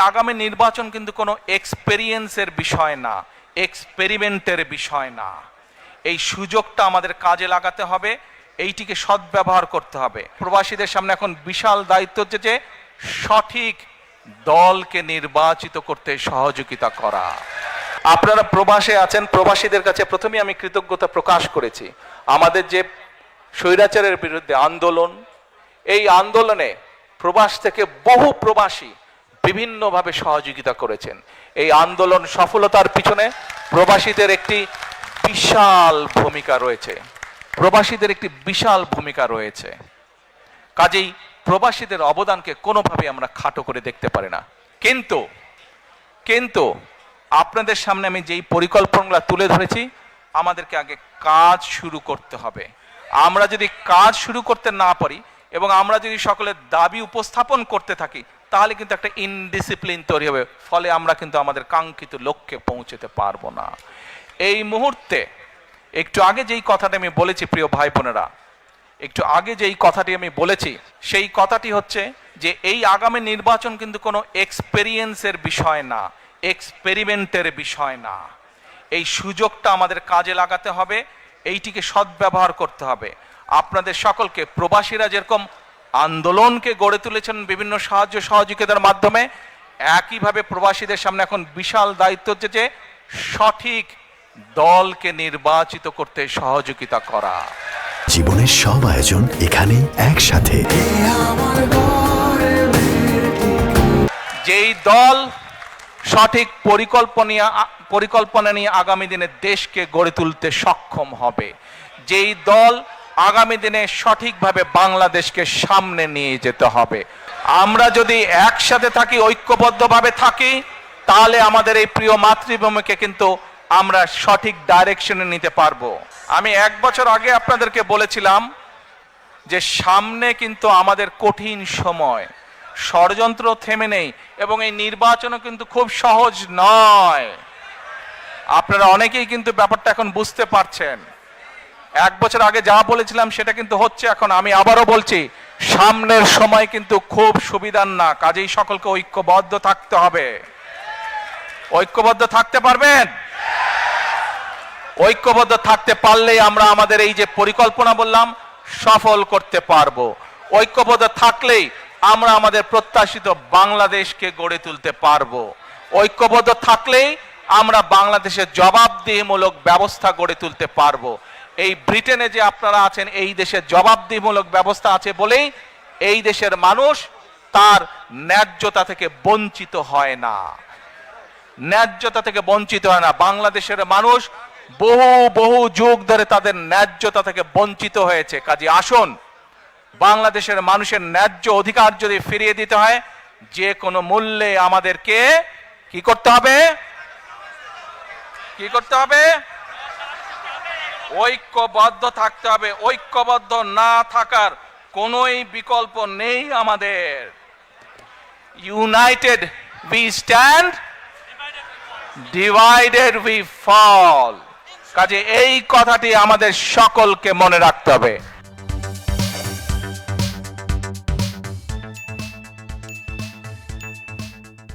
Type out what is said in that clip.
আগামী নির্বাচন কিন্তু কোনো এক্সপেরিয়েন্সের বিষয় না, এক্সপেরিমেন্টের বিষয় না। এই সুযোগটা আমাদের কাজে লাগাতে হবে, এইটিকে সদ্ব্যবহার করতে হবে। প্রবাসীদের সামনে এখন বিশাল দায়িত্ব হচ্ছে যে সঠিক দলকে নির্বাচিত করতে সহযোগিতা করা। আপনারা প্রবাসে আছেন, প্রবাসীদের কাছে প্রথমে আমি কৃতজ্ঞতা প্রকাশ করেছি। আমাদের যে স্বৈরাচারের বিরুদ্ধে আন্দোলন, এই আন্দোলনে প্রবাস থেকে বহু প্রবাসী বিভিন্নভাবে সহযোগিতা করেছেন। এই আন্দোলন সফলতার পিছনে প্রবাসীদের একটি বিশাল ভূমিকা রয়েছে, প্রবাসীদের একটি বিশাল ভূমিকা রয়েছে। কাজেই প্রবাসীদের অবদানকে কোনোভাবে আমরা খাটো করে দেখতে পারি না। কিন্তু আপনাদের সামনে আমি যেই পরিকল্পনাগুলো তুলে ধরেছি, আমাদেরকে আগে কাজ শুরু করতে হবে। আমরা যদি কাজ শুরু করতে না পারি এবং আমরা যদি সকলের দাবি উপস্থাপন করতে থাকি, তাহলে কিন্তু একটা ইনডিসিপ্লিন তৈরি হবে, ফলে আমরা কিন্তু আমাদের কাঙ্ক্ষিত লক্ষ্যে পৌঁছতে পারবো না। এই মুহূর্তে একটু আগে যেই কথাটা আমি বলেছি, প্রিয় ভাই বোনেরা, একটু আগে যেই কথাটি আমি বলেছি, সেই কথাটি হচ্ছে যে এই আগামী নির্বাচন কিন্তু কোনো এক্সপেরিয়েন্সের বিষয় না, এক্সপেরিমেন্টের বিষয় না। এই সুযোগটা আমাদের কাজে লাগাতে হবে, এইটিকে সদ্ব্যবহার করতে হবে। আপনাদের সকলকে, প্রবাসীরা যেরকম আন্দোলনকে গড়ে তুলেছেন বিভিন্ন সাহায্য সহযোগিতার মাধ্যমে, একইভাবে প্রবাসীদের সামনে এখন বিশাল দায়িত্ব হচ্ছে যে সঠিক দলকে নির্বাচিত করতে সহযোগিতা করা। জীবনের সব আয়োজন এখানে একসাথে। যেই দল সঠিক পরিকল্পনা নিয়ে আগামী দিনে দেশকে গড়ে তুলতে সক্ষম হবে, যেই দল আগামী দিনে সঠিকভাবে বাংলাদেশকে সামনে নিয়ে যেতে হবে। আমরা যদি একসাথে থাকি, ঐক্যবদ্ধভাবে থাকি, তাহলে আমাদের এই প্রিয় মাতৃভূমিকে কিন্তু আমরা সঠিক ডাইরেকশনে নিতে পারবো। আমি 1 বছর আগে আপনাদেরকে বলেছিলাম যে সামনে কিন্তু আমাদের কঠিন সময়, ষড়যন্ত্র থেমে নেই এবং এই নির্বাচনও কিন্তু খুব সহজ নয়। আপনারা অনেকেই কিন্তু ব্যাপারটা এখন বুঝতে পারছেন। 1 বছর আগে যা বলেছিলাম সেটা কিন্তু হচ্ছে এখন। আমি আবারও বলছি, সামনের সময় কিন্তু খুব সুবিধার না, কাজেই সকলকে ঐক্যবদ্ধ থাকতে হবে। ঐক্যবদ্ধ থাকতে পারবেন? ঐক্যবদ্ধ থাকতে পারলেই আমরা আমাদের এই যে পরিকল্পনা বললাম সফল করতে পারবো। ঐক্যবদ্ধ থাকলেই আমরা আমাদের প্রত্যাশিত বাংলাদেশকে গড়ে তুলতে পারবো। ঐক্যবদ্ধ থাকলেই আমরা বাংলাদেশের জবাবদিহিমূলক ব্যবস্থা গড়ে তুলতে পারবো। এই ব্রিটেনে যে আপনারা আছেন, এই দেশের জবাবদিহিমূলক ব্যবস্থা আছে বলেই এই দেশের মানুষ তার ন্যায্যতা থেকে বঞ্চিত হয় না, ন্যায্যতা থেকে বঞ্চিত হয় না। বাংলাদেশের মানুষ বহু যুগ ধরে তাদের ন্যায্যতা থেকে বঞ্চিত হয়েছে। কাজে আসুন, বাংলাদেশের মানুষের ন্যায্য অধিকার যদি ফিরিয়ে দিতে হয়, যে কোনো মূল্যে আমাদেরকে কি করতে হবে? ঐক্যবদ্ধ থাকতে হবে। ঐক্যবদ্ধ না থাকার কোনোই বিকল্প নেই আমাদের। United we stand, divided we fall. কাজে এই কথাটি আমাদের সকলকে মনে রাখতে হবে।